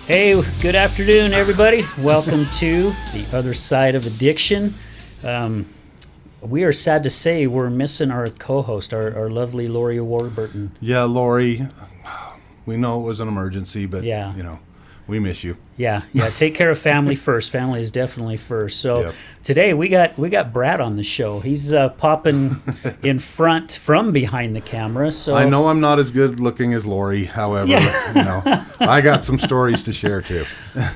Hey, good afternoon, everybody. Welcome to The Other Side of Addiction. We are sad to say we're missing our co-host, our lovely Lori Warburton. Yeah, Lori, we know it was an emergency, but, you know, we miss you. Yeah, take care of family first. Family is definitely first. So Today we got Brad on the show. He's popping in front from behind the camera. So I know I'm not as good looking as Lori, however, you know, I got some stories to share too.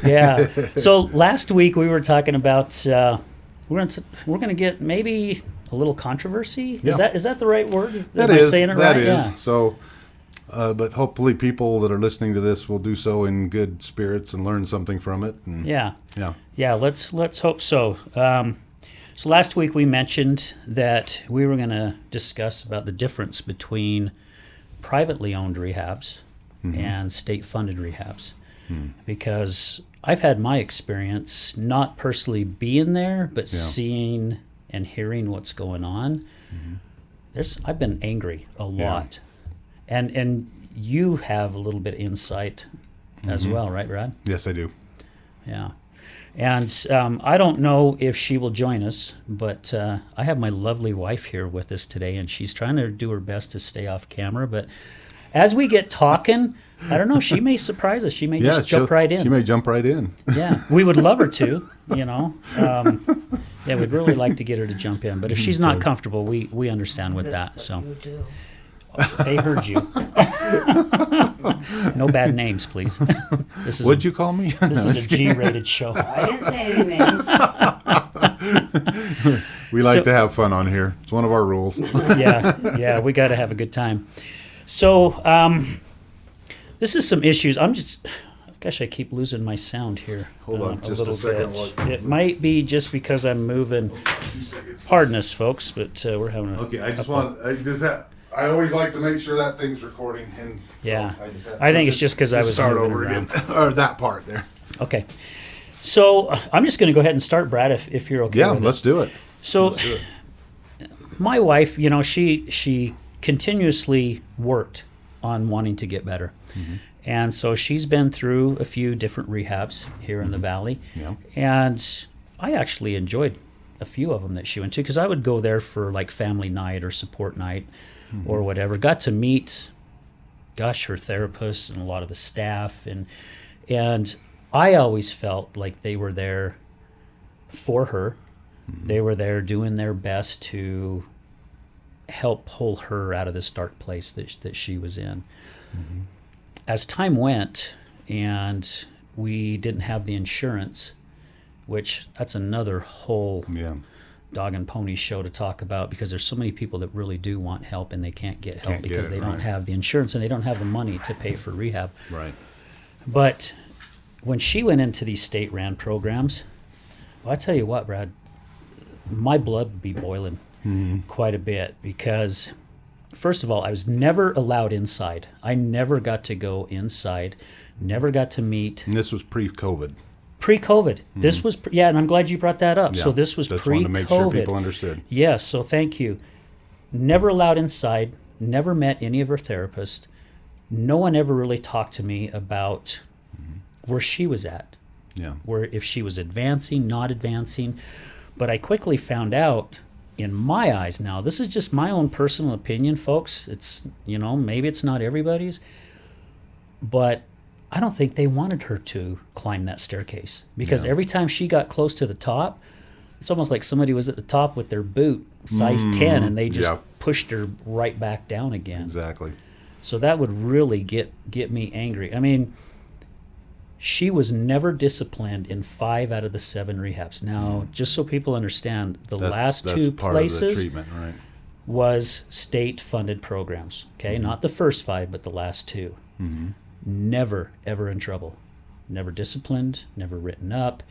Yeah. So last week we were talking about we're going to get maybe a little controversy. Yeah. Is that the right word? That Am I is. saying it That right? is. Yeah. So. But hopefully people that are listening to this will do so in good spirits and learn something from it. And Yeah. Let's hope so. So last week we mentioned that we were going to discuss about the difference between privately owned rehabs and state-funded rehabs, because I've had my experience not personally being there, but seeing and hearing what's going on. I've been angry a lot. And you have a little bit of insight as well, right, Brad? Yes, I do. Yeah. And I don't know if she will join us, but I have my lovely wife here with us today, and she's trying to do her best to stay off camera. But as we get talking, I don't know, she may surprise us. She may just jump right in. She may jump right in. Yeah, we would love her to, you know. We'd really like to get her to jump in. But if she's not comfortable, we understand with that. So. You do. They heard you. No bad names, please. What'd you call me? This is a G-rated show. I didn't say any names. We like to have fun on here. It's one of our rules. Yeah, we got to have a good time. So, this is some issues. Gosh, I keep losing my sound here. Hold on just a second. It might be just because I'm moving. Pardon us, folks, but we're having a Okay, I always like to make sure that thing's recording. And yeah, so I think it's just because I was start moving over around. again, or that part there. Okay, so I'm just going to go ahead and start, Brad, if you're okay. Yeah, with let's do it. So, my wife, you know, she continuously worked on wanting to get better, and so she's been through a few different rehabs here in the valley, and I actually enjoyed a few of them that she went to because I would go there for like family night or support night. Or whatever. Got to meet, her therapists and a lot of the staff, and I always felt like they were there for her. They were there doing their best to help pull her out of this dark place that she was in. As time went, and we didn't have the insurance, which that's another whole dog and pony show to talk about, because there's so many people that really do want help and they can't get help because they don't have the insurance and they don't have the money to pay for rehab. Right. But when she went into these state-ran programs, well, I tell you what, Brad, my blood would be boiling quite a bit, because first of all, I was never allowed inside. I never got to go inside, never got to meet. And this was pre-COVID. Pre-COVID. This was, and I'm glad you brought that up. Yeah, So this was just pre-COVID. wanted to make sure people understood. Yes, so thank you. Never allowed inside, never met any of her therapists. No one ever really talked to me about where she was at. Yeah. Where if she was advancing, not advancing. But I quickly found out, in my eyes now, this is just my own personal opinion, folks. It's, maybe it's not everybody's, but I don't think they wanted her to climb that staircase, because every time she got close to the top, it's almost like somebody was at the top with their boot, size 10, and they just pushed her right back down again. Exactly. So that would really get me angry. I mean, she was never disciplined in 5 out of the 7 rehabs. Now, just so people understand, that's last 2 part places of the treatment, right? was state-funded programs. Okay, not the first 5, but the last 2. Never, ever in trouble. Never disciplined, never written up,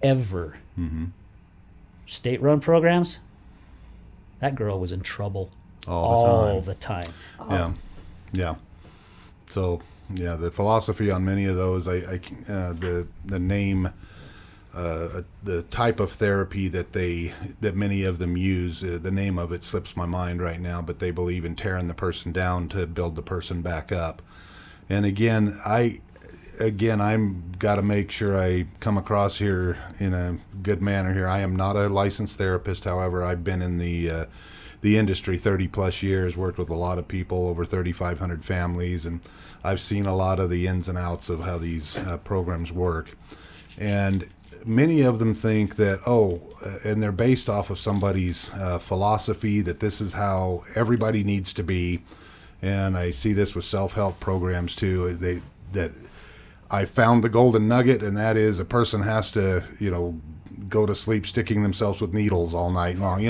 ever. State-run programs, that girl was in trouble all the time. Yeah. So, the philosophy on many of those, the name the type of therapy that many of them use. The name of it slips my mind right now, but they believe in tearing the person down to build the person back up. And again, I'm got to make sure I come across here in a good manner here. I am not a licensed therapist. However, I've been in the industry 30 plus years, worked with a lot of people, over 3,500 families, and I've seen a lot of the ins and outs of how these programs work. And many of them think that, and they're based off of somebody's philosophy that this is how everybody needs to be. And I see this with self-help programs too. That I found the golden nugget, and that is a person has to, go to sleep sticking themselves with needles all night long.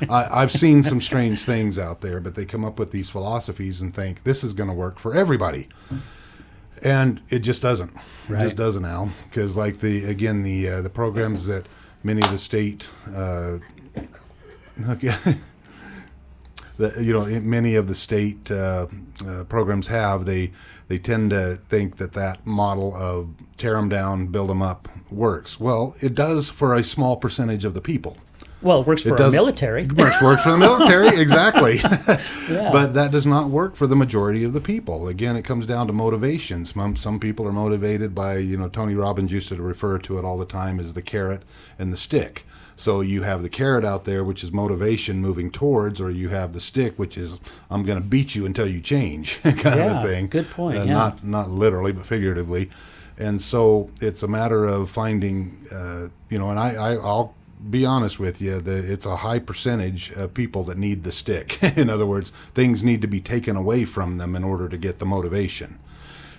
I've seen some strange things out there, but they come up with these philosophies and think this is going to work for everybody. And it just doesn't. Right. It just doesn't, Al. Because the programs that many of the state, many of the state programs have, they tend to think that model of tear them down, build them up works. Well, it does for a small percentage of the people. Well, it works for our military. It works for the military, exactly. Yeah. But that does not work for the majority of the people. Again, it comes down to motivations. Some people are motivated by, Tony Robbins used to refer to it all the time as the carrot and the stick. So you have the carrot out there, which is motivation moving towards, or you have the stick, which is I'm going to beat you until you change, kind of a thing. Good point. Not literally, but figuratively. And so it's a matter of finding, and I'll be honest with you, it's a high percentage of people that need the stick. In other words, things need to be taken away from them in order to get the motivation.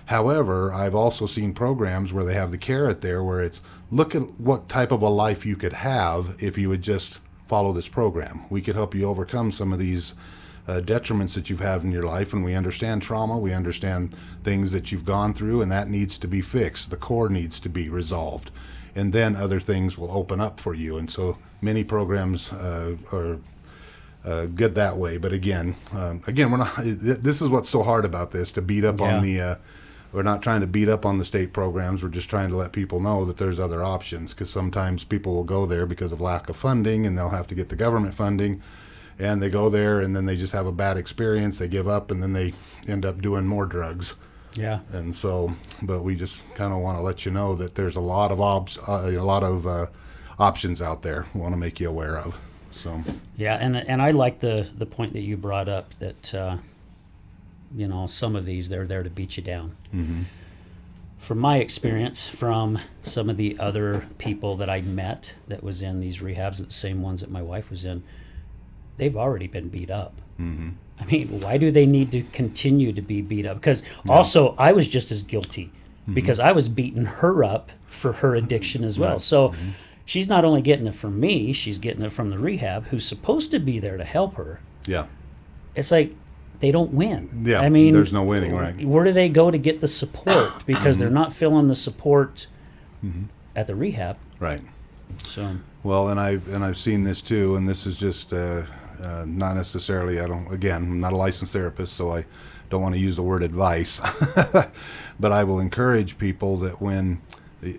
However, I've also seen programs where they have the carrot there, where it's look at what type of a life you could have if you would just follow this program. We could help you overcome some of these detriments that you've had in your life, and we understand trauma, we understand things that you've gone through, and that needs to be fixed. The core needs to be resolved, and then other things will open up for you. And so many programs are good that way. But again, we're not. This is what's so hard about this, to beat up on the. We're not trying to beat up on the state programs. We're just trying to let people know that there's other options, because sometimes people will go there because of lack of funding, and they'll have to get the government funding, and they go there and then they just have a bad experience. They give up, and then they end up doing more drugs. Yeah. And so, but we just kind of want to let you know that there's a lot of options out there. We want to make you aware of. So. Yeah, and I like the point that you brought up that. Some of these, they're there to beat you down. Mm-hmm. From my experience, from some of the other people that I met that was in these rehabs, the same ones that my wife was in, they've already been beat up. Mm-hmm. I mean, why do they need to continue to be beat up? Because also, I was just as guilty, because I was beating her up for her addiction as well. Right. So she's not only getting it from me, she's getting it from the rehab, who's supposed to be there to help her. Yeah. It's like, they don't win. Yeah, I mean, there's no winning, right? Where do they go to get the support? Because they're not feeling the support at the rehab. Right. So. Well, and I've seen this too, and this is just not necessarily. I'm not a licensed therapist, so I don't want to use the word advice, but I will encourage people that when,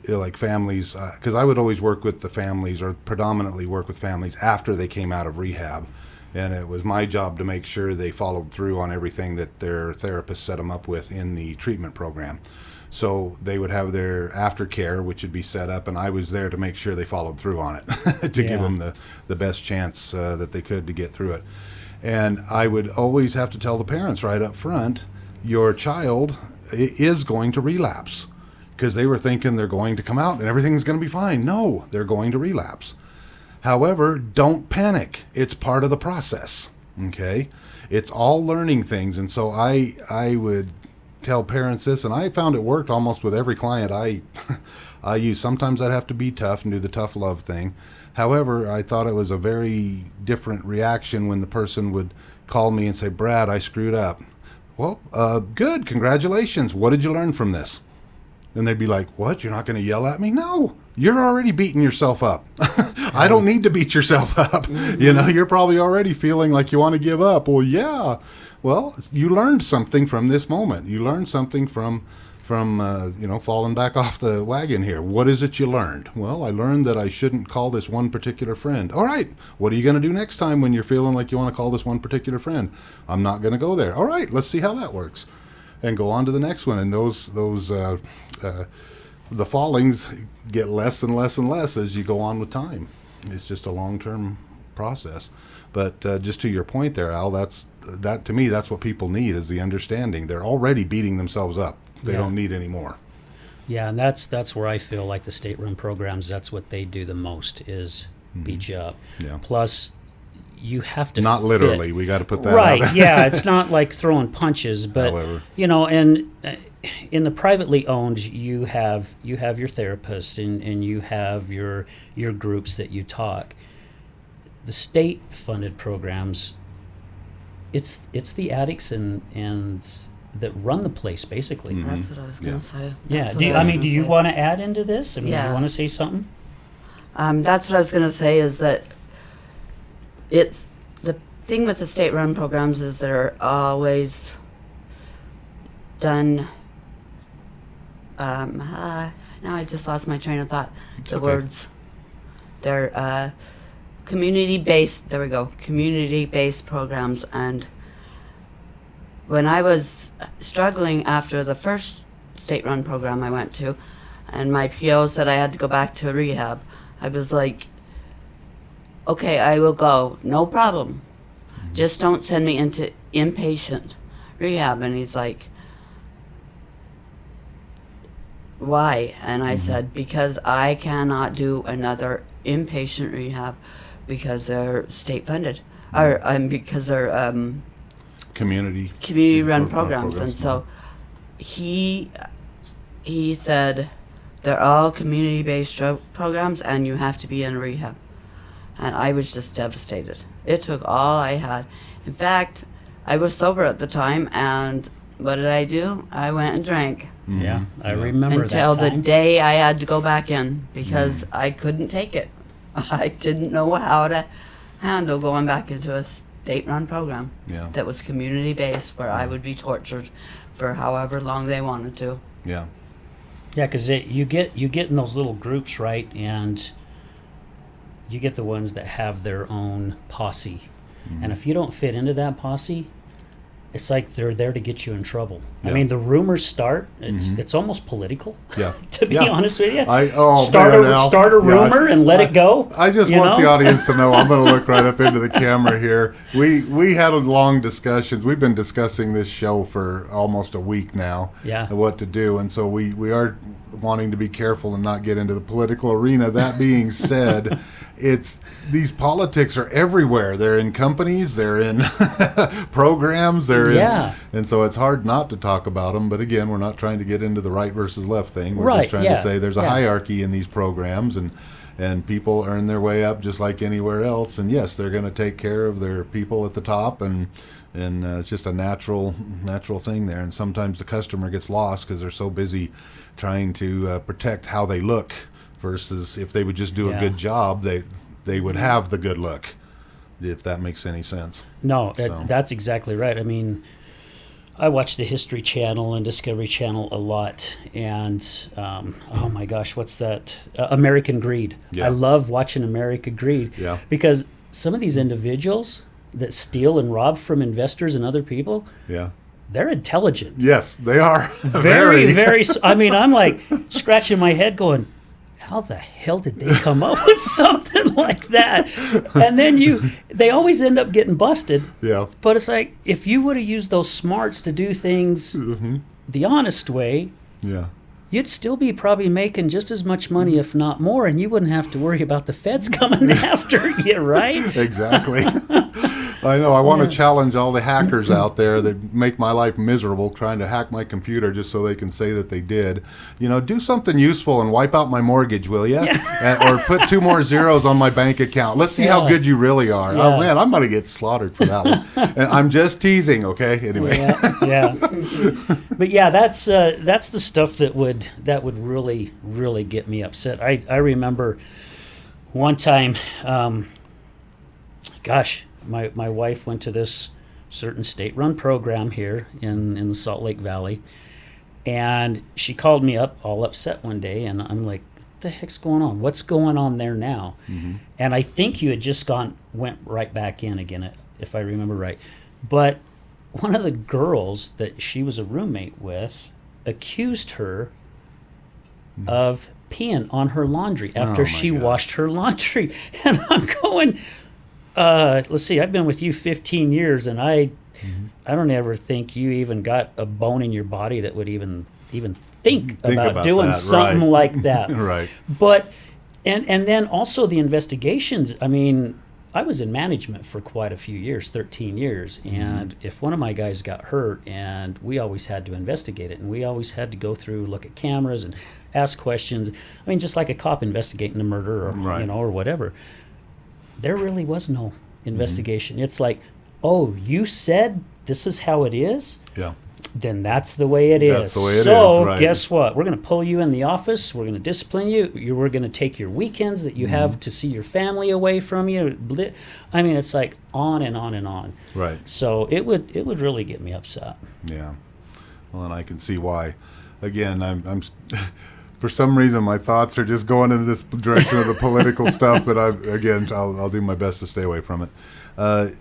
like families, because I would always work with the families, or predominantly work with families after they came out of rehab. And it was my job to make sure they followed through on everything that their therapist set them up with in the treatment program. So they would have their aftercare, which would be set up, and I was there to make sure they followed through on it, to give them the best chance that they could to get through it. And I would always have to tell the parents right up front, your child is going to relapse, because they were thinking they're going to come out and everything's going to be fine. No, they're going to relapse. However, don't panic. It's part of the process, okay? It's all learning things. And so I would tell parents this, and I found it worked almost with every client I use. Sometimes I'd have to be tough and do the tough love thing. However, I thought it was a very different reaction when the person would call me and say, Brad, I screwed up. Well, good, congratulations. What did you learn from this? And they'd be like, what, you're not going to yell at me? No, you're already beating yourself up. I don't need to beat yourself up. You're probably already feeling like you want to give up. Well, yeah. Well, you learned something from this moment. You learned something from from falling back off the wagon here. What is it you learned? Well, I learned that I shouldn't call this one particular friend. All right, what are you going to do next time when you're feeling like you want to call this one particular friend? I'm not going to go there. All right, let's see how that works, and go on to the next one. And the fallings get less and less and less as you go on with time. It's just a long-term process. But just to your point there, Al, that to me, that's what people need, is the understanding. They're already beating themselves up. They don't need any more. Yeah, and that's where I feel like the state-run programs, that's what they do the most, is beat you up. Yeah. Plus, you have to Not fit. literally. We got to put that right, out there. yeah, it's not like throwing punches, but, However. and in the privately owned, you have your therapist and you have your groups that you talk. The state-funded programs, it's the addicts and that run the place, basically. That's what I was going to say. Yeah. That's Do what I was do gonna you say. want to add into this? I mean, do Yeah. you want to say something? That's what I was going to say, is that it's the thing with the state-run programs is they're always done. Now I just lost my train of thought. The okay. words. They're community-based. There we go. Community-based programs. And when I was struggling after the first state-run program I went to, and my PO said I had to go back to rehab, I was like, okay, I will go, no problem. Just don't send me into inpatient rehab. And he's like, why? And I said, because I cannot do another inpatient rehab because they're state funded, or because they're community run programs. And so he said, they're all community based programs and you have to be in rehab. And I was just devastated. It took all I had. In fact, I was sober at the time, and what did I do? I went and drank Yeah, I remember until that the time. day I had to go back in because I couldn't take it. I didn't know how to handle going back into a state-run program Yeah. that was community-based, where I would be tortured for however long they wanted to. Yeah. Yeah, because you get in those little groups, right? And you get the ones that have their own posse. And if you don't fit into that posse, it's like they're there to get you in trouble. I Yeah. mean, the rumors start. It's almost political. Yeah. To be Yeah. honest with you, Start start a rumor and let it go. I just you want know? the audience to know. I'm going to look right up into the camera here. We had a long discussions. We've been discussing this show for almost a week now. Yeah. Of what to do, and so we are wanting to be careful and not get into the political arena. That being said, these politics are everywhere. They're in companies, they're in programs, and so it's hard not to talk about them. But again, we're not trying to get into the right versus left thing. We're just trying to say there's a hierarchy in these programs, and people earn their way up just like anywhere else. And yes, they're going to take care of their people at the top, and it's just a natural thing there. And sometimes the customer gets lost because they're so busy trying to protect how they look, versus if they would just do a good job, they would have the good look, if that makes any sense. No, So. that's exactly right. I mean, I watch the History Channel and Discovery Channel a lot, and oh my gosh, what's that? American Greed. Yeah. I love watching American Greed because some of these individuals that steal and rob from investors and other people, they're intelligent. Yes, they are. Very, very. I mean, I'm like scratching my head going, how the hell did they come up with something like that? And then they always end up getting busted. Yeah. But it's like, if you would have used those smarts to do things the honest way, Yeah. you'd still be probably making just as much money, if not more, and you wouldn't have to worry about the feds coming after you, right? Exactly. I know. I want to challenge all the hackers out there that make my life miserable trying to hack my computer just so they can say that they did. Do something useful and wipe out my mortgage, will you? Or put 2 more zeros on my bank account. Let's see how good you really are. Yeah. Oh, man, I'm going to get slaughtered for that one. And I'm just teasing, okay? Anyway. Yeah. But yeah, that's the stuff that would really, really get me upset. I remember one time, my wife went to this certain state-run program here in the Salt Lake Valley, And she called me up all upset one day, and I'm like, what the heck's going on? What's going on there now? And I think you had just went right back in again, if I remember right. But one of the girls that she was a roommate with accused her of peeing on her laundry after she washed her laundry. And I'm going, let's see, I've been with you 15 years, and I don't ever think you even got a bone in your body that would even think about doing that, something right. like that. Right. But and then also the investigations. I mean, I was in management for quite a few years, 13 years, and if one of my guys got hurt, and we always had to investigate it, and we always had to go through, look at cameras and ask questions. I mean, just like a cop investigating a murder or Right. or whatever. There really was no investigation. It's like, oh, you said this is how it is? Yeah. Then that's the way it is. That's the way it so is, right. guess what? We're going to pull you in the office. We're going to discipline you. We're going to take your weekends that you have to see your family away from you. I mean, it's like on and on and on. Right. So it would really get me upset. Yeah. Well, and I can see why. Again, I'm for some reason my thoughts are just going in this direction of the political stuff, but I'll do my best to stay away from it.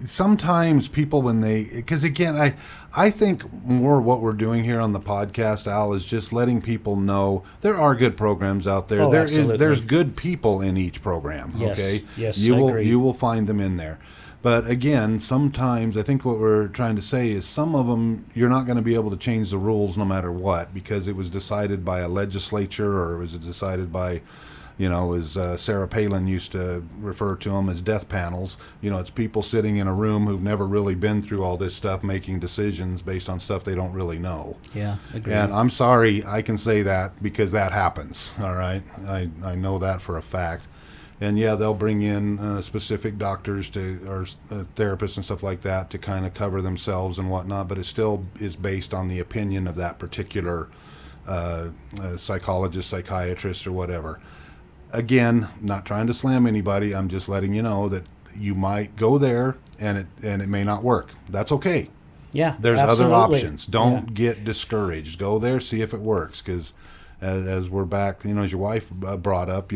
Sometimes people because again, I think more what we're doing here on the podcast, Al, is just letting people know there are good programs out there. Oh, absolutely. There's good people in each program. Yes. Okay. Yes, You I will agree. you will find them in there. But again, sometimes I think what we're trying to say is some of them you're not going to be able to change the rules no matter what, because it was decided by a legislature, or it was decided by, as Sarah Palin used to refer to them as death panels. It's people sitting in a room who've never really been through all this stuff, making decisions based on stuff they don't really know. Yeah, agreed. And I'm sorry I can say that because that happens, all right? I know that for a fact. And yeah, they'll bring in specific doctors or therapists and stuff like that to kind of cover themselves and whatnot, but it still is based on the opinion of that particular psychologist, psychiatrist, or whatever. Again, not trying to slam anybody. I'm just letting you know that you might go there and it may not work. That's okay. Yeah, There's absolutely. other options. Don't get discouraged. Go there, see if it works, because as we're back, as your wife brought up,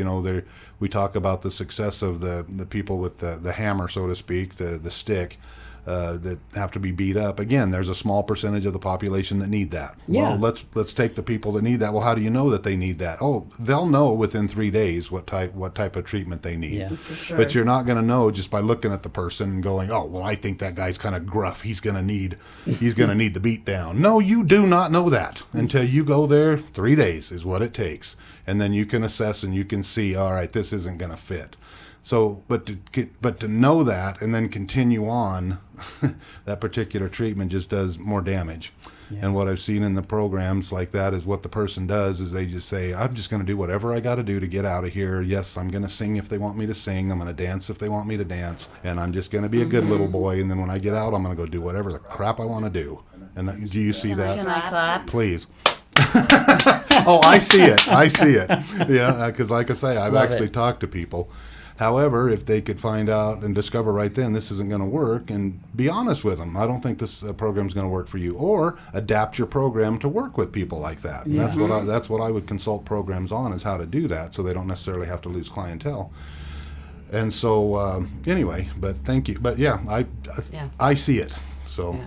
we talk about the success of the people with the hammer, so to speak, the stick, that have to be beat up. Again, there's a small percentage of the population that need that. Yeah. Well, let's take the people that need that. Well, how do you know that they need that? Oh, they'll know within 3 days what type of treatment they need. Yeah. For sure. But you're not going to know just by looking at the person and going, oh, well, I think that guy's kind of gruff. He's going to need the beat down. No, you do not know that until you go there. 3 days is what it takes. And then you can assess and you can see, all right, this isn't going to fit. So, but to know that and then continue on, that particular treatment just does more damage. Yeah. And what I've seen in the programs like that is what the person does is they just say, I'm just going to do whatever I got to do to get out of here. Yes, I'm going to sing if they want me to sing. I'm going to dance if they want me to dance. And I'm just going to be a good little boy. And then when I get out, I'm going to go do whatever the crap I want to do. And do you see that? Can I clap? Please. Oh, I see it. Yeah, because like I say, I've Love actually it. talked to people. However, if they could find out and discover right then this isn't going to work, and be honest with them, I don't think this program's going to work for you, or adapt your program to work with people like that. And that's what I would consult programs on, is how to do that, so they don't necessarily have to lose clientele. And so anyway, but thank you. But yeah, I see it. So Yeah.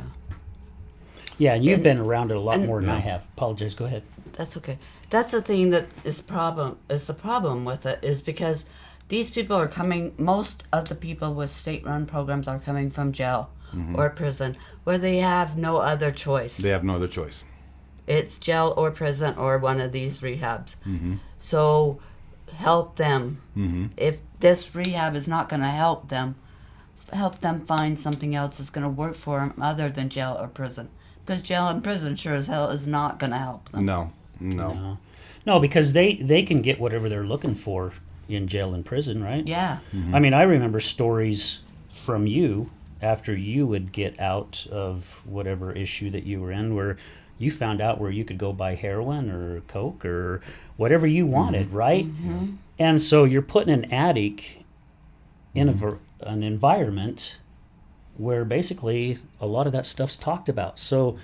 Yeah, and you've been around it a lot and- more than I have. Apologize. Go ahead. That's okay. That's the thing that is the problem with it, is because these people are coming, most of the people with state-run programs are coming from jail or prison, where they have no other choice. they have no other choice. It's jail or prison or one of these rehabs. So help them. If this rehab is not going to help them find something else that's going to work for them other than jail or prison. Because jail and prison sure as hell is not going to help them. No, because they can get whatever they're looking for in jail and prison, right? Yeah. I mean, I remember stories from you after you would get out of whatever issue that you were in, where you found out where you could go buy heroin or coke or whatever you wanted, right? And so you're putting an addict in an environment where basically a lot of that stuff's talked about. So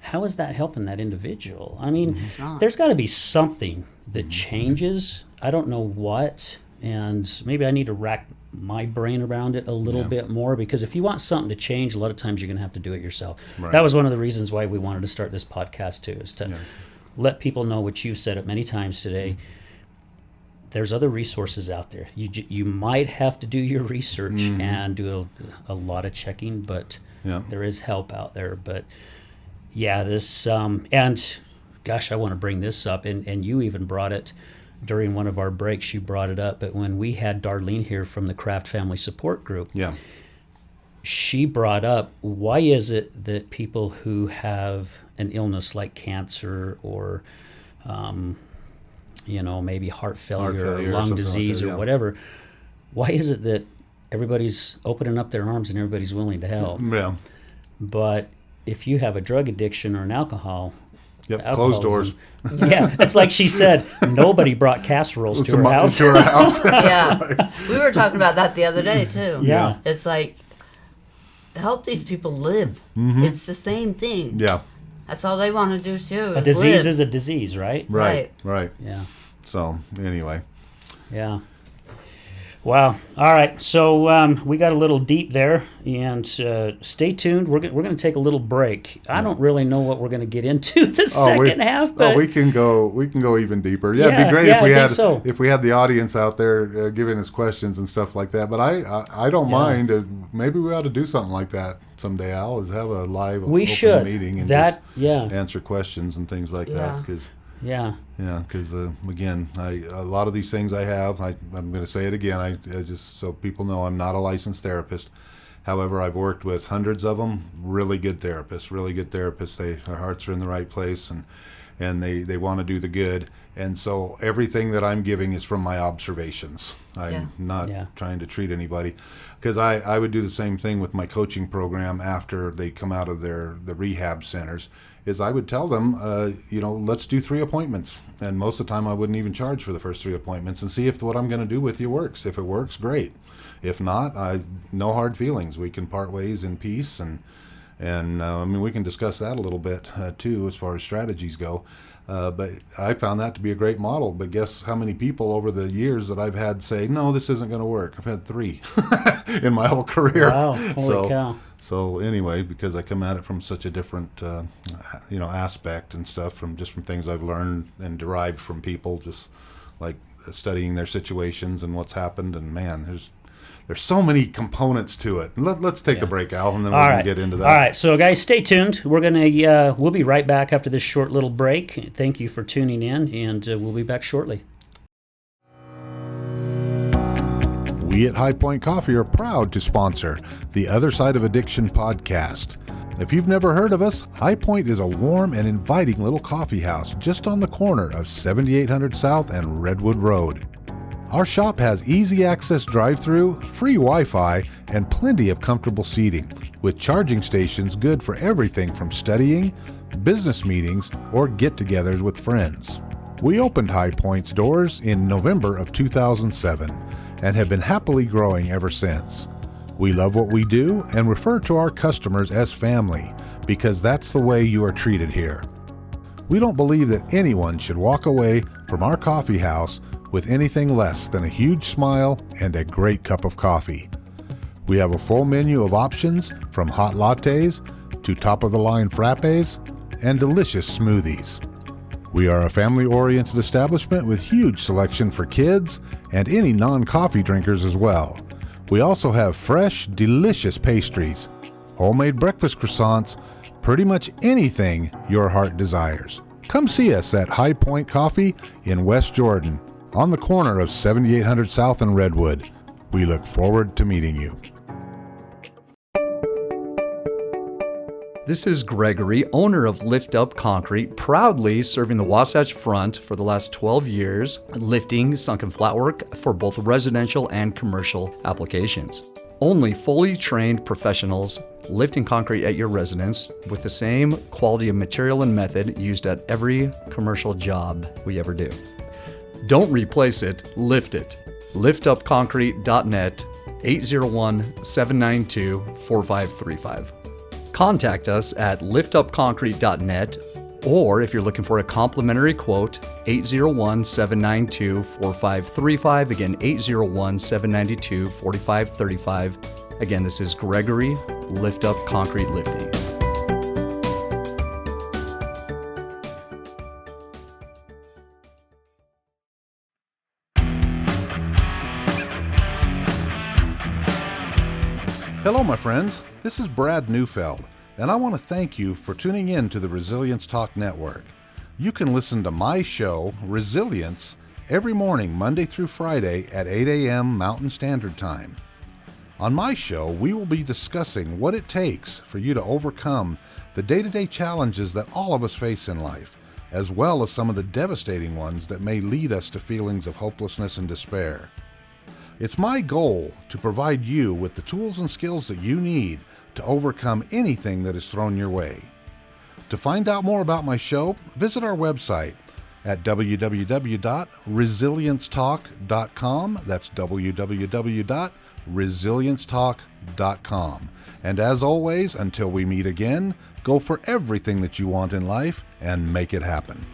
how is that helping that individual? I mean, It's not. there's got to be something that changes. I don't know what, and maybe I need to rack my brain around it a little bit more, because if you want something to change, a lot of times you're going to have to do it yourself. Right. That was one of the reasons why we wanted to start this podcast too, is to let people know what you've said it many times today. There's other resources out there. You might have to do your research and do a lot of checking, but there is help out there. But yeah, this and gosh, I want to bring this up, and you even brought it during one of our breaks. You brought it up, but when we had Darlene here from the Kraft Family Support Group, she brought up, why is it that people who have an illness like cancer or maybe heart failure or lung disease or whatever, why is it that everybody's opening up their arms and everybody's willing to help? But if you have a drug addiction or an closed doors. Yeah. It's like she said, nobody brought casseroles to her house. Yeah. We were talking about that the other day too. Yeah. It's like, help these people live. It's the same thing. Yeah. That's all they want to do too. A disease is a disease, right? Right. Yeah. So anyway. Yeah. Wow. All right. So we got a little deep there, and stay tuned. We're going to take a little break. I don't really know what we're going to get into the second half, but we can go even deeper. Yeah, it'd be great if we had the audience out there giving us questions and stuff like that. But I don't mind. Maybe we ought to do something like that someday. Al, is have a live open meeting and just answer questions and things like that, because. Because again, a lot of these things I'm going to say it again. I just so people know I'm not a licensed therapist. However, I've worked with hundreds of them. Really good therapists. Their hearts are in the right place, and they want to do the good. And so everything that I'm giving is from my observations. I'm not trying to treat anybody, because I would do the same thing with my coaching program after they come out of the rehab centers. Is I would tell them, let's do 3 appointments. And most of the time I wouldn't even charge for the first 3 appointments, and see if what I'm going to do with you works. If it works, great. If not, no hard feelings. We can part ways in peace. And we can discuss that a little bit too, as far as strategies go. But I found that to be a great model. But guess how many people over the years that I've had say, no, this isn't going to work. I've had 3 in my whole career. Wow, holy cow. So anyway, because I come at it from such a different, aspect and stuff, from things I've learned and derived from people, just like studying their situations and what's happened. And man, there's so many components to it. Let's take a break, Al, and then we can get into that. All right, so guys, stay tuned. We'll be right back after this short little break. Thank you for tuning in, and we'll be back shortly. We at High Point Coffee are proud to sponsor the Other Side of Addiction podcast. If you've never heard of us, High Point is a warm and inviting little coffee house just on the corner of 7800 South and Redwood Road. Our shop has easy access drive-through, free Wi-Fi, and plenty of comfortable seating, with charging stations good for everything from studying, business meetings, or get-togethers with friends. We opened High Point's doors in November of 2007 and have been happily growing ever since. We love what we do and refer to our customers as family, because that's the way you are treated here. We don't believe that anyone should walk away from our coffee house with anything less than a huge smile and a great cup of coffee. We have a full menu of options, from hot lattes to top-of-the-line frappes and delicious smoothies. We are a family-oriented establishment with huge selection for kids and any non-coffee drinkers as well. We also have fresh, delicious pastries, homemade breakfast croissants, pretty much anything your heart desires. Come see us at High Point Coffee in West Jordan, on the corner of 7800 South and Redwood. We look forward to meeting you. This is Gregory, owner of Lift Up Concrete, proudly serving the Wasatch Front for the last 12 years, lifting sunken flatwork for both residential and commercial applications. Only fully trained professionals lifting concrete at your residence with the same quality of material and method used at every commercial job we ever do. Don't replace it, lift it. liftupconcrete.net, 801-792-4535. Contact us at liftupconcrete.net, or if you're looking for a complimentary quote, 801-792-4535. Again, 801-792-4535. Again, this is Gregory, Lift Up Concrete Lifting. Hello, my friends. This is Brad Neufeld, and I want to thank you for tuning in to the Resilience Talk Network. You can listen to my show, Resilience, every morning, Monday through Friday at 8 a.m. Mountain Standard Time. On my show, we will be discussing what it takes for you to overcome the day-to-day challenges that all of us face in life, as well as some of the devastating ones that may lead us to feelings of hopelessness and despair. It's my goal to provide you with the tools and skills that you need to overcome anything that is thrown your way. To find out more about my show, visit our website at www.resiliencetalk.com. That's www.resiliencetalk.com. And as always, until we meet again, go for everything that you want in life and make it happen.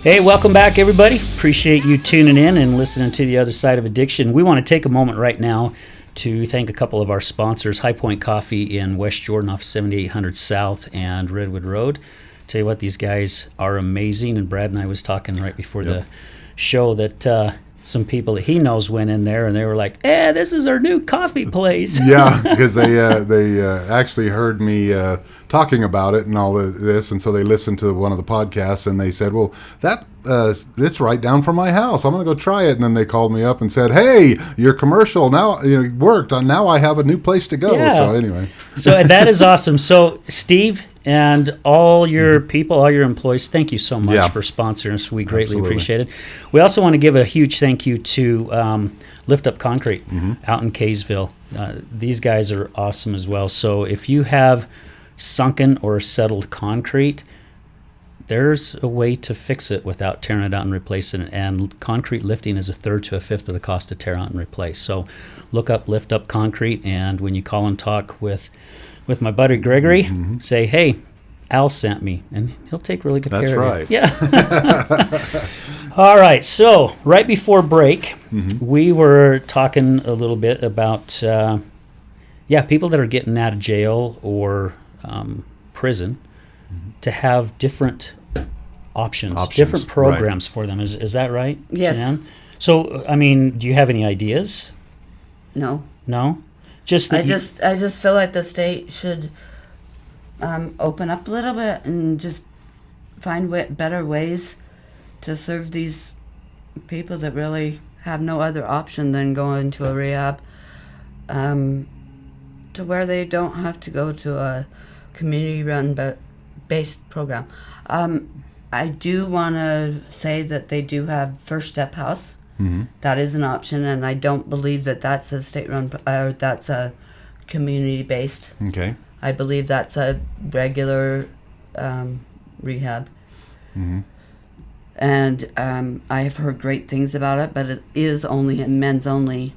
Hey, welcome back, everybody. Appreciate you tuning in and listening to The Other Side of Addiction. We want to take a moment right now to thank a couple of our sponsors, High Point Coffee in West Jordan off 7800 South and Redwood Road. Tell you what, these guys are amazing, and Brad and I was talking right before the show that some people that he knows went in there and they were like, this is our new coffee place. Yeah, because they actually heard me talking about it and all this, and so they listened to one of the podcasts and they said, well, it's right down from my house. I'm going to go try it. And then they called me up and said, hey, your commercial now worked. Now I have a new place to go. Yeah. So anyway. So that is awesome. So Steve and all your people, all your employees, thank you so much for sponsoring us. We greatly appreciate it. We also want to give a huge thank you to Lift Up Concrete out in Kaysville. These guys are awesome as well. So if you have sunken or settled concrete, there's a way to fix it without tearing it out and replacing it. And concrete lifting is a third to a fifth of the cost to tear out and replace. So look up Lift Up Concrete, and when you call and talk with my buddy Gregory, say, hey, Al sent me, and he'll take really good care of you. That's right. Yeah. All right. So right before break, we were talking a little bit about, people that are getting out of jail or prison to have different options, different programs for them. Is that right? Yes. Jenann? So, I mean, do you have any ideas? No. No? Just that I just feel like the state should open up a little bit and just find better ways to serve these people that really have no other option than going to a rehab, to where they don't have to go to a community-run based program. I do want to say that they do have First Step House. That is an option, and I don't believe that that's a state-run or that's a community-based. Okay. I believe that's a regular rehab. And I have heard great things about it, but it is only a men's-only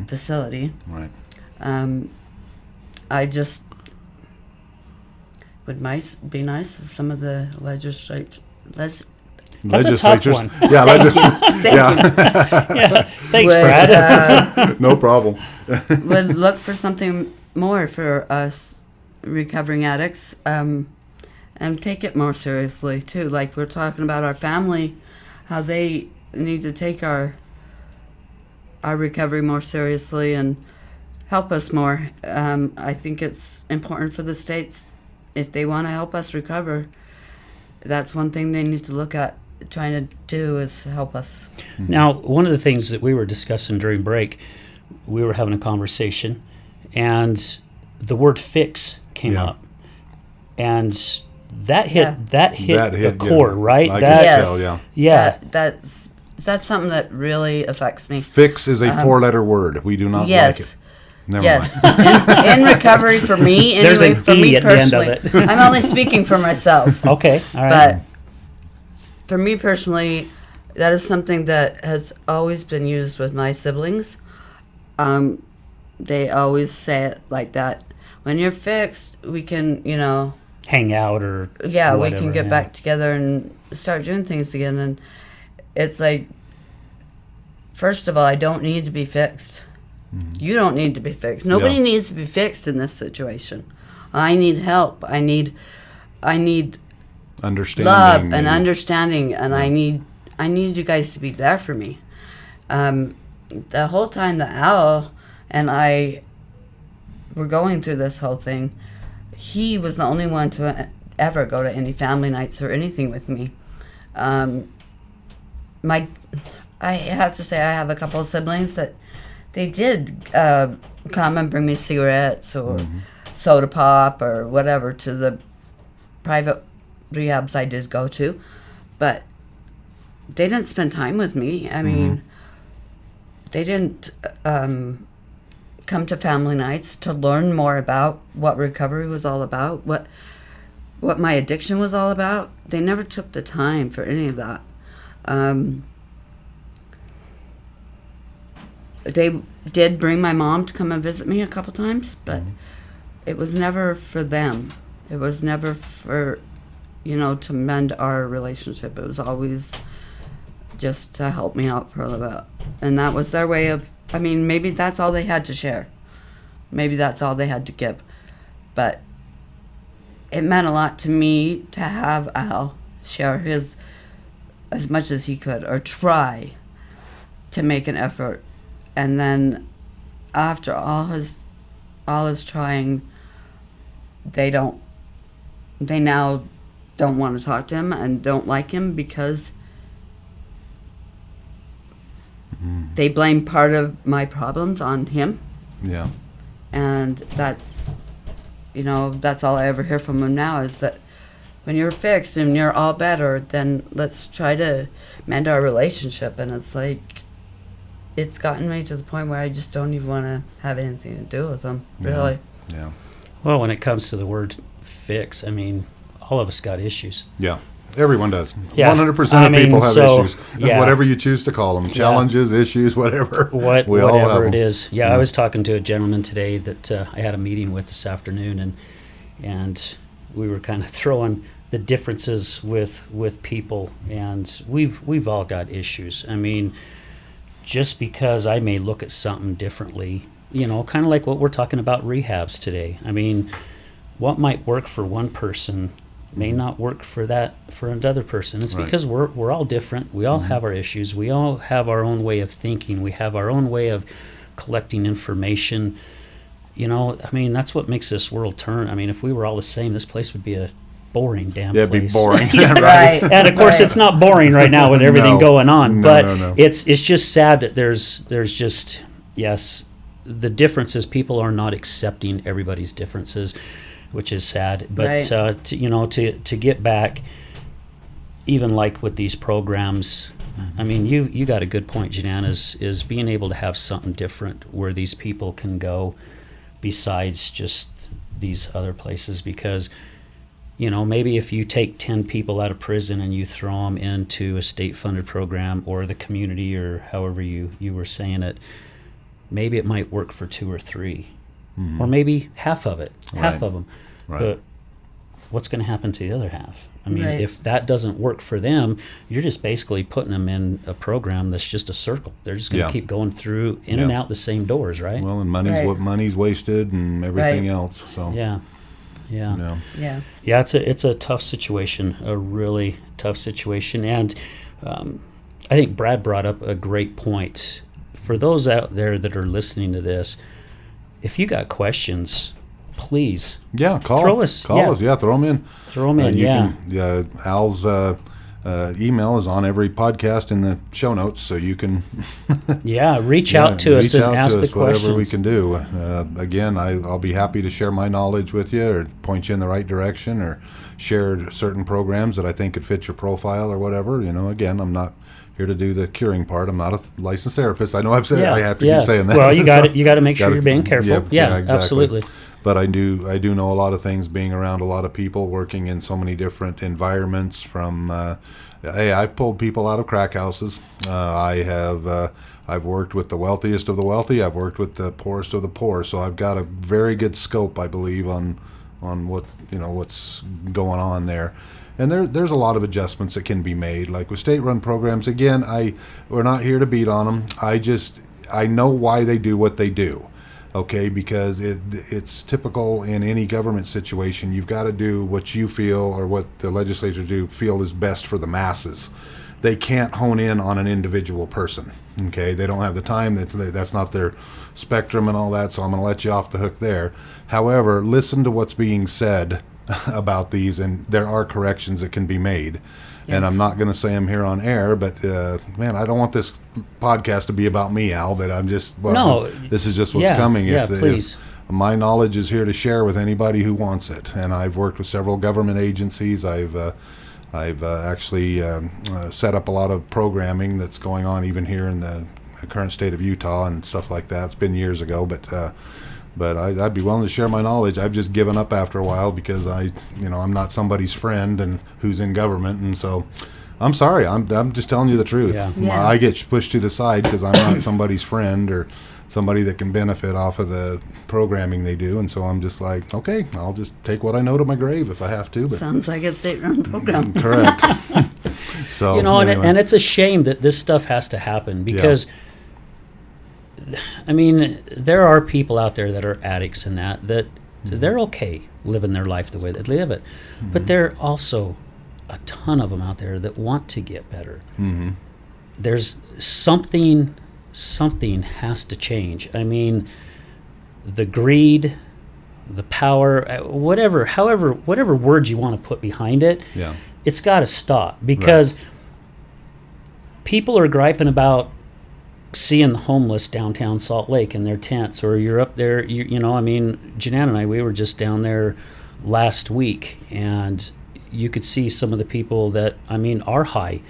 facility. Right. I just would be nice if some of the legislators. That's a tough one. Yeah, Thank you. Yeah. Thanks, Brad. No problem. Would look for something more for us recovering addicts, and take it more seriously too. Like we're talking about our family, how they need to take our recovery more seriously and help us more. I think it's important for the states, if they want to help us recover, that's one thing they need to look at trying to do is help us. Now, one of the things that we were discussing during break, we were having a conversation, and the word fix came up, and that hit the core, right? I can tell, that that's something that really affects me. Fix is a 4-letter word. We do not like it. Never Yes. mind. In recovery for me, anyway, There's a for E me at the end of personally, it. I'm only speaking for myself. Okay, all right. But for me personally, that is something that has always been used with my siblings. They always say it like that. When you're fixed, we can, Hang out or we whatever, can get yeah. back together and start doing things again. And it's like, first of all, I don't need to be fixed. You don't need to be fixed. Nobody Yeah. needs to be fixed in this situation. I need help. I need Understanding. love and understanding, and I need you guys to be there for me. The whole time that Al and I were going through this whole thing, he was the only one to ever go to any family nights or anything with me. I have to say I have a couple of siblings that they did come and bring me cigarettes or soda pop or whatever to the private rehabs I did go to, but they didn't spend time with me. I mean, they didn't come to family nights to learn more about what recovery was all about, what my addiction was all about. They never took the time for any of that. They did bring my mom to come and visit me a couple times, but it was never for them. It was never for, to mend our relationship. It was always just to help me out for a little bit. And that was their way of, maybe that's all they had to share. Maybe that's all they had to give. But it meant a lot to me to have Al share his as much as he could, or try to make an effort. And then after all his trying, they now don't want to talk to him and don't like him because they blame part of my problems on him. Yeah. And that's all I ever hear from him now is that when you're fixed and you're all better, then let's try to mend our relationship. And it's like, it's gotten me to the point where I just don't even want to have anything to do with him, really. Yeah. Well, when it comes to the word fix, all of us got issues. Yeah. Everyone does. Yeah. 100% of people have issues. Yeah. Whatever you choose to call them. Challenges, issues, whatever. We all have Whatever it them. is. Yeah, I was talking to a gentleman today that I had a meeting with this afternoon, and we were kind of throwing the differences with people, and we've all got issues. Just because I may look at something differently, kind of like what we're talking about rehabs today. What might work for one person may not work for another person. It's Right. because we're all different. We all have our issues. We all have our own way of thinking. We have our own way of collecting information. That's what makes this world turn. If we were all the same, this place would be a boring damn Yeah, place. it'd be boring. Right. And of course, it's not boring right now with everything No. going on. No, But no. it's just sad that there's just, yes, the differences. People are not accepting everybody's differences, which is sad. But Right. to get back, even like with these programs, you got a good point, Jenann, is being able to have something different where these people can go besides just these other places. Because maybe if you take 10 people out of prison and you throw them into a state-funded program or the community or however you were saying it, maybe it might work for 2 or 3, or maybe half of it, half Right. of them. Right. But what's going to happen to the other half? Right. If that doesn't work for them, you're just basically putting them in a program that's just a circle. They're just going to Yeah. keep going through in and Yeah. out the same doors, right? Well, and money's Right. what money's wasted and everything Right. else. So Yeah. Yeah. Yeah, it's a tough situation, a really tough situation. And I think Brad brought up a great point. For those out there that are listening to this, if you got questions, please yeah, call Throw us- call yeah. us. Yeah, throw them in. throw them in. You Yeah. can, Al's email is on every podcast in the show notes, so you can Yeah, reach out to us and ask the questions. Whatever we can do. Again, I'll be happy to share my knowledge with you, or point you in the right direction, or share certain programs that I think could fit your profile or whatever. Again, I'm not here to do the curing part. I'm not a licensed therapist. I know I've said I have to keep saying that. Well, you got So, you got to make sure you're being careful. Yeah, exactly. absolutely. But I do know a lot of things, being around a lot of people, working in so many different environments. From I pulled people out of crack houses. I've worked with the wealthiest of the wealthy. I've worked with the poorest of the poor. So I've got a very good scope, I believe, on what's going on there. And there's a lot of adjustments that can be made, like with state-run programs. Again, we're not here to beat on them. I know why they do what they do. Okay, because it's typical in any government situation. You've got to do what you feel, or what the legislators feel is best for the masses. They can't hone in on an individual person. Okay, they don't have the time. That's not their spectrum and all that. So I'm going to let you off the hook there. However, listen to what's being said about these, and there are corrections that can be made. Yes. And I'm not going to say I'm here on air, but man, I don't want this podcast to be about me, Al. But I'm just this is just what's coming. Please. If my knowledge is here to share with anybody who wants it, and I've worked with several government agencies. I've actually set up a lot of programming that's going on even here in the current state of Utah and stuff like that. It's been years ago, but I'd be willing to share my knowledge. I've just given up after a while because I'm not somebody's friend and who's in government, and so I'm sorry. I'm just telling you the truth. Yeah. I get pushed to the side because I'm not somebody's friend or somebody that can benefit off of the programming they do, and so I'm just like, okay, I'll just take what I know to my grave if I have to. But sounds like a state-run program. Correct. So anyway. and it's a shame that this stuff has to happen because. Yeah. I mean, there are people out there that are addicts and that they're okay living their life the way they live it. Mm-hmm. But there are also a ton of them out there that want to get better. Mm-hmm. There's something has to change. I mean, the greed, the power, whatever words you want to put behind it, it's got to stop because people are griping about seeing the homeless downtown Salt Lake in their tents, or you're up there, I mean, Jenann and I, we were just down there last week, and you could see some of the people that, are high.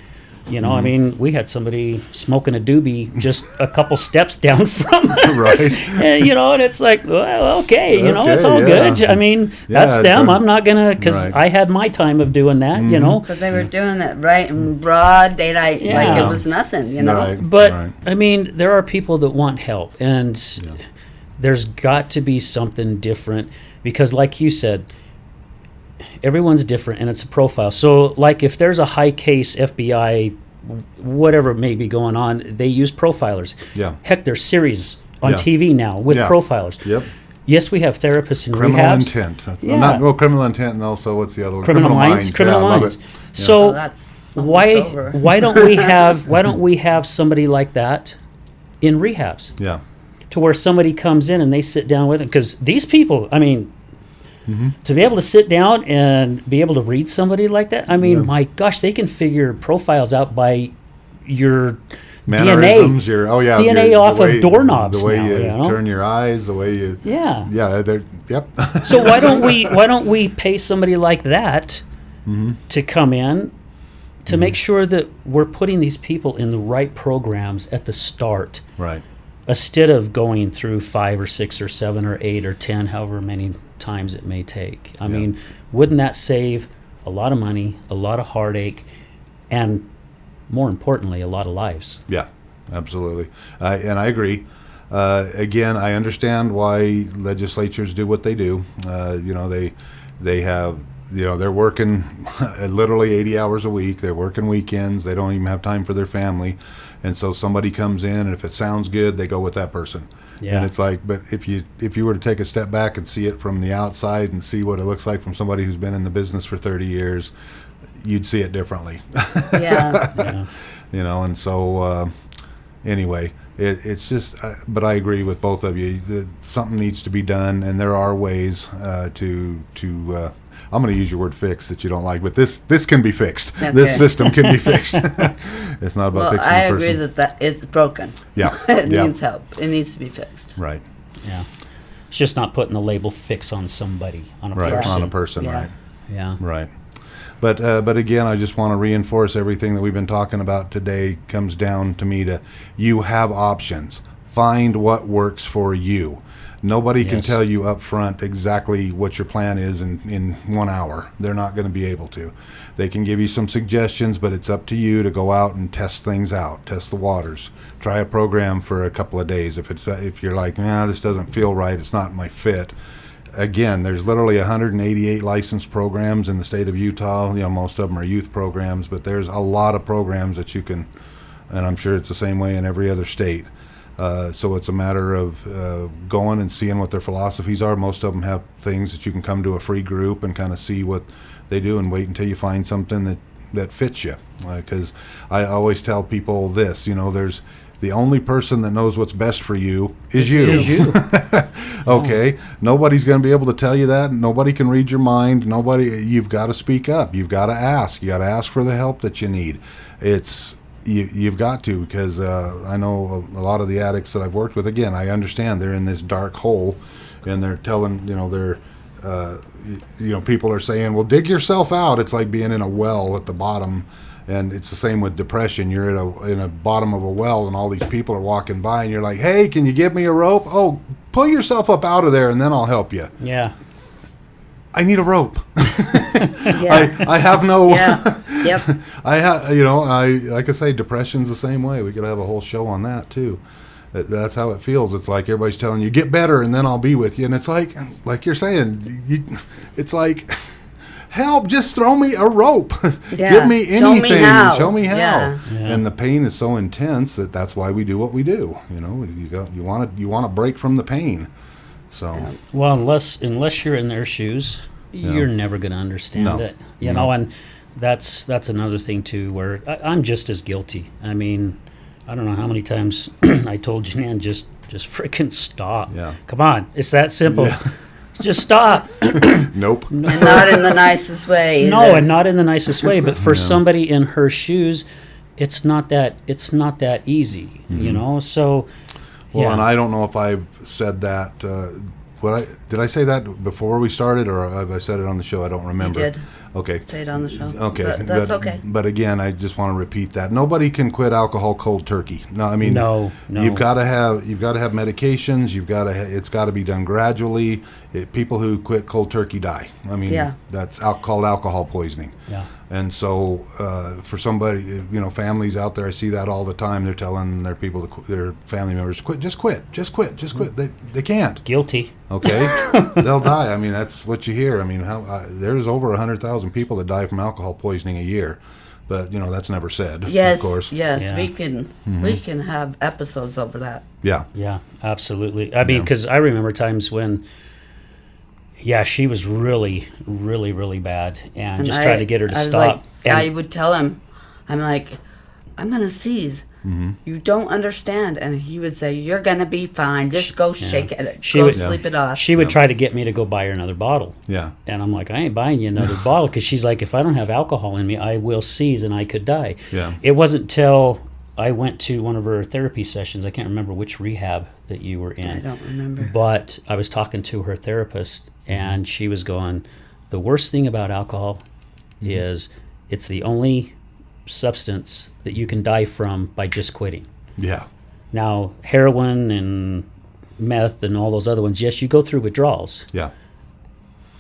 I mean, we had somebody smoking a doobie just a couple steps down from us. Right. And it's like, well, okay, it's all good. I mean, that's them. I'm not going to, because I had my time of doing that, But they were doing it right in broad daylight, like it was nothing, Right. But, I mean, there are people that want help, and there's got to be something different, because like you said, everyone's different, and it's a profile. So, like, if there's a high case FBI, whatever may be going on, they use profilers. Yeah. Heck, there's series on TV now with profilers. Yep. Yes, we have therapists in criminal rehabs. Intent. Criminal intent, and also what's the other one? Criminal minds. Criminal minds. So why don't we have somebody like that in rehabs? Yeah. To where somebody comes in and they sit down with them, because these people, to be able to sit down and be able to read somebody like that, my gosh, they can figure profiles out by your mannerisms, DNA, DNA off of doorknobs. The way now, you turn your eyes, the way you yep. So why don't we pay somebody like that to come in to make sure that we're putting these people in the right programs at the start, right? Instead of going through 5 or 6 or 7 or 8 or 10, however many times it may take. I mean, wouldn't that save a lot of money, a lot of heartache, and more importantly, a lot of lives? Yeah, absolutely. And I agree. Again, I understand why legislatures do what they do. They have, they're working literally 80 hours a week. They're working weekends. They don't even have time for their family. And so somebody comes in, and if it sounds good, they go with that person. Yeah. And it's like, but if you were to take a step back and see it from the outside and see what it looks like from somebody who's been in the business for 30 years, you'd see it differently. Yeah. And so anyway, it's just, but I agree with both of you. Something needs to be done, and there are ways to I'm going to use your word fix that you don't like, but this can be fixed. Okay. This system can be fixed. It's not about Well, fixing I the person. agree that it's broken. Yeah. It Yeah. needs help. It needs to be fixed. Right. Yeah. It's just not putting the label fix on somebody, on a Right. person. On a person. Yeah. Right. Yeah. Right. But again, I just want to reinforce everything that we've been talking about today comes down to me to you have options. Find what works for you. Nobody can Yes. tell you up front exactly what your plan is in 1 hour. They're not going to be able to. They can give you some suggestions, but it's up to you to go out and test things out, test the waters. Try a program for a couple of days. If you're like, nah, this doesn't feel right, it's not my fit. Again, there's literally 188 licensed programs in the state of Utah. Most of them are youth programs, but there's a lot of programs that you can, and I'm sure it's the same way in every other state. So it's a matter of going and seeing what their philosophies are. Most of them have things that you can come to a free group and kind of see what they do and wait until you find something that fits you. Because I always tell people this, there's the only person that knows what's best for you is you. Is you. Okay, nobody's going to be able to tell you that. Nobody can read your mind. You've got to speak up. You've got to ask. You got to ask for the help that you need. You've got to, because I know a lot of the addicts that I've worked with. Again, I understand they're in this dark hole, and they're telling people are saying, "Well, dig yourself out." It's like being in a well at the bottom. And it's the same with depression. You're in a bottom of a well, and all these people are walking by, and you're like, "Hey, can you give me a rope?" "Oh, pull yourself up out of there, and then I'll help you." Yeah. I need a rope. Yeah. I have no. Yeah. Yep. Like I say, depression's the same way. We could have a whole show on that too. That's how it feels. It's like everybody's telling you, "Get better, and then I'll be with you." And it's like you're saying, it's like. Help, just throw me a rope. Yeah. Give me anything. Show me how. Yeah. Yeah. And the pain is so intense that's why we do what we do. You want to break from the pain. So Well, unless you're in their shoes, you're never going to understand No. it. And that's another thing too, where I'm just as guilty. I mean, I don't know how many times I told Jenann, just freaking stop. Yeah. Come on, it's that simple. Yeah. Just stop. nope. And not in the nicest way. No, either. and not in the nicest way. But for somebody in her shoes, it's not that easy. So. Well, yeah. and I don't know if I've said that. Did I say that before we started, or have I said it on the show? I don't remember. You did. Okay. Say it on the show. Okay, But that's okay. But again, I just want to repeat that nobody can quit alcohol cold turkey. No, I mean, No. You've got to have medications. It's got to be done gradually. People who quit cold turkey die. I mean, Yeah. that's called alcohol poisoning. Yeah. And so, for somebody, families out there, I see that all the time. They're telling their their family members, quit. They can't. Guilty. Okay, they'll die. I mean, that's what you hear. I mean, there's over 100,000 people that die from alcohol poisoning a year, but that's never said. Yes. Of course. Yes. Yeah. We can have episodes over that. Yeah. Yeah, absolutely. I mean, because I remember times when, she was really, really, really bad, and just tried to get her to I was stop. Like, and I would tell him, I'm like, I'm going to seize. Mm-hmm. You don't understand. And he would say, you're going to be fine. Just go shake it. She Go would- sleep it off. she would try to get me to go buy her another bottle. Yeah. And I'm like, I ain't buying you another bottle, because she's like, if I don't have alcohol in me, I will seize and I could die. Yeah. It wasn't till I went to one of her therapy sessions. I can't remember which rehab that you were in. I don't remember. But I was talking to her therapist, and she was going, the worst thing about alcohol is it's the only substance that you can die from by just quitting. Yeah. Now, heroin and meth and all those other ones, yes, you go through withdrawals. Yeah.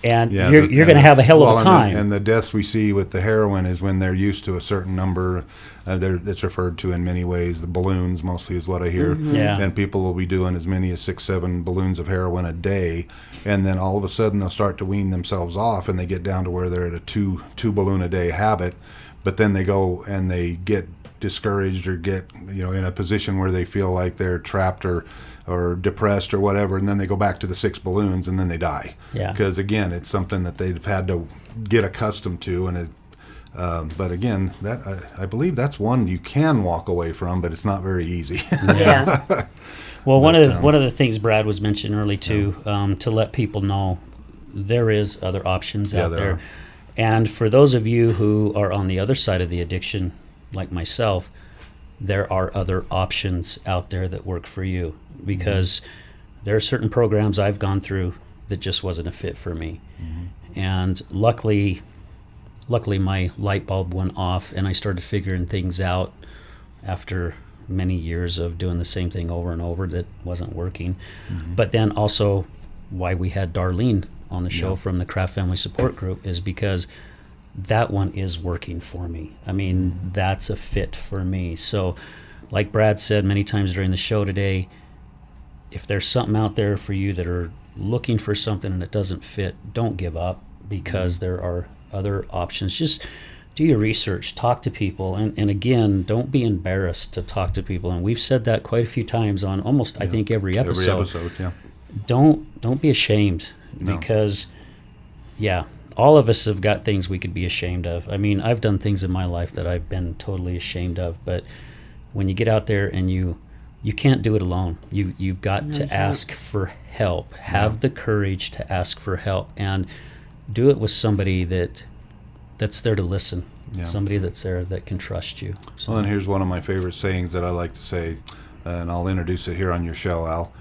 And Yeah, you're going to have a hell of a time. And the deaths we see with the heroin is when they're used to a certain number. It's referred to in many ways. The balloons mostly is what I hear. Yeah. And people will be doing as many as 6-7 balloons of heroin a day, and then all of a sudden they'll start to wean themselves off, and they get down to where they're at a two balloon a day habit. But then they go and they get discouraged or get in a position where they feel like they're trapped or depressed or whatever, and then they go back to the 6 balloons, and then they die. Yeah. Because again, it's something that they've had to get accustomed to, and but again, that I believe that's one you can walk away from, but it's not very easy. Yeah. Well, one of the things Brad was mentioning early too, to let people know, there is other options Yeah, out there there. are. And for those of you who are on the other side of the addiction, like myself, there are other options out there that work for you, because there are certain programs I've gone through that just wasn't a fit for me. And luckily my light bulb went off and I started figuring things out after many years of doing the same thing over and over that wasn't working. But then also why we had Darlene on the show from the Kraft Family Support Group is because that one is working for me. I mean, that's a fit for me. So like Brad said many times during the show today, if there's something out there for you that are looking for something and it doesn't fit, don't give up, because there are other options. Just do your research, talk to people, and again, don't be embarrassed to talk to people. And we've said that quite a few times on almost I think every episode. Every episode, yeah. Don't be ashamed, No. because all of us have got things we could be ashamed of. I mean, I've done things in my life that I've been totally ashamed of, but when you get out there and you can't do it alone. You've got to ask for help. Have the courage to ask for help, and do it with somebody that's there to listen. Yeah. Somebody that's there that can trust you. So, Well, and here's one of my favorite sayings that I like to say, and I'll introduce it here on your show, Al.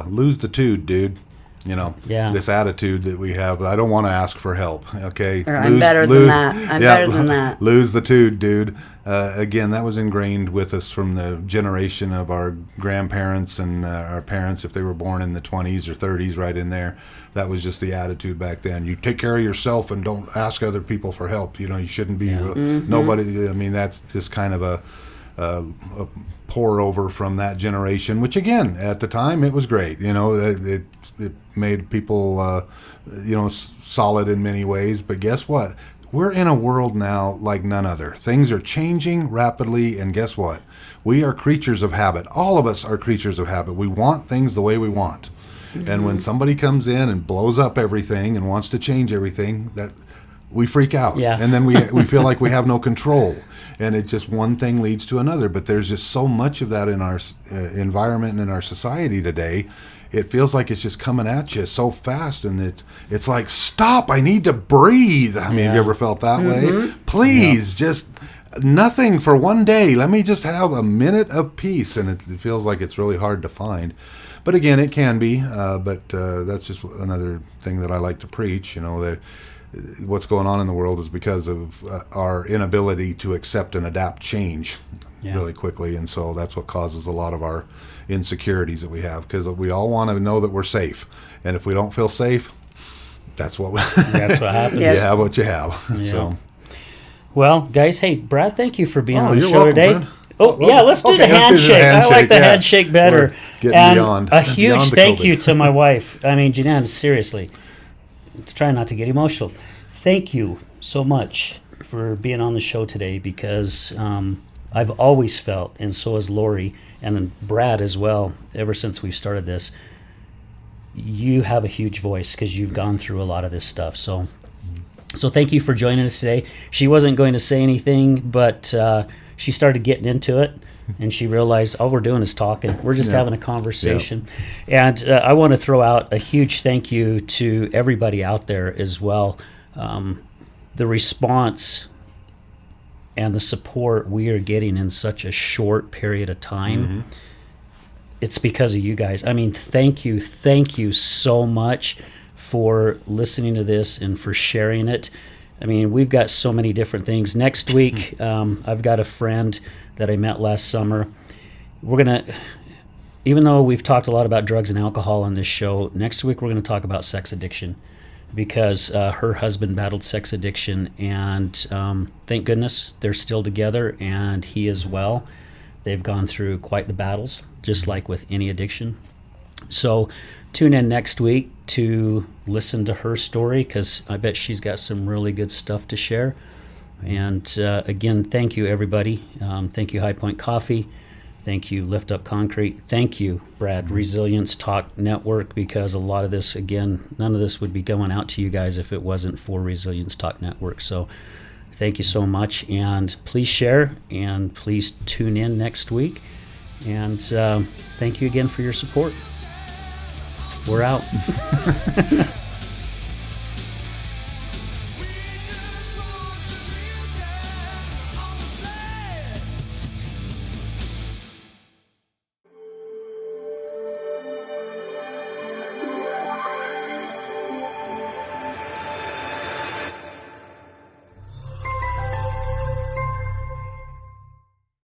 Lose the tude, dude. You know, this attitude that we have. I don't want to ask for help. Okay, Or I'm better than that. I'm better than that. Lose the tude, dude. Again, that was ingrained with us from the generation of our grandparents and our parents. If they were born in the 20s or 30s, right in there, that was just the attitude back then. You take care of yourself and don't ask other people for help. You know, you shouldn't be nobody. I mean, that's just kind of a pour over from that generation, which again, at the time, it was great. You know, it made people, solid in many ways. But guess what? We're in a world now like none other. Things are changing rapidly, and guess what? We are creatures of habit. All of us are creatures of habit. We want things the way we want. And when somebody comes in and blows up everything and wants to change everything, that we freak out. Yeah. And then we feel like we have no control. And it just one thing leads to another. But there's just so much of that in our environment and in our society today. It feels like it's just coming at you so fast, and it's like, stop, I need to breathe. I mean, have you ever felt that way? Please, just nothing for one day. Let me just have a minute of peace. And it feels like it's really hard to find. But again, it can be. But that's just another thing that I like to preach. You know, that what's going on in the world is because of our inability to accept and adapt change really quickly. And so that's what causes a lot of our insecurities that we have, because we all want to know that we're safe. And if we don't feel safe, that's what happens. Yes. You have what you have. Yeah. So, well, guys, hey, Brad, thank you for being on the you're show welcome, today. friend. Let's do the let's handshake. I like the handshake better. We're getting And beyond a huge beyond the thank COVID. you to my wife. I mean, Jenann, seriously, try not to get emotional. Thank you so much for being on the show today, because I've always felt, and so has Lori and Brad as well, ever since we've started this, you have a huge voice because you've gone through a lot of this stuff. So thank you for joining us today. She wasn't going to say anything, but she started getting into it, and she realized all we're doing is talking. We're just having a conversation. And I want to throw out a huge thank you to everybody out there as well. The response and the support we are getting in such a short period of time, it's because of you guys. I mean, thank you so much for listening to this and for sharing it. I mean, we've got so many different things. Next week, I've got a friend that I met last summer. We're going to, even though we've talked a lot about drugs and alcohol on this show, next week we're going to talk about sex addiction, because her husband battled sex addiction, and thank goodness they're still together, and he as well. They've gone through quite the battles, just like with any addiction. So tune in next week to listen to her story, because I bet she's got some really good stuff to share. And again, thank you, everybody. Thank you, High Point Coffee. Thank you, Lift Up Concrete. Thank you, Brad, Resilience Talk Network, because a lot of this, again, none of this would be going out to you guys if it wasn't for Resilience Talk Network. So thank you so much, and please share, and please tune in next week. And thank you again for your support. We're out.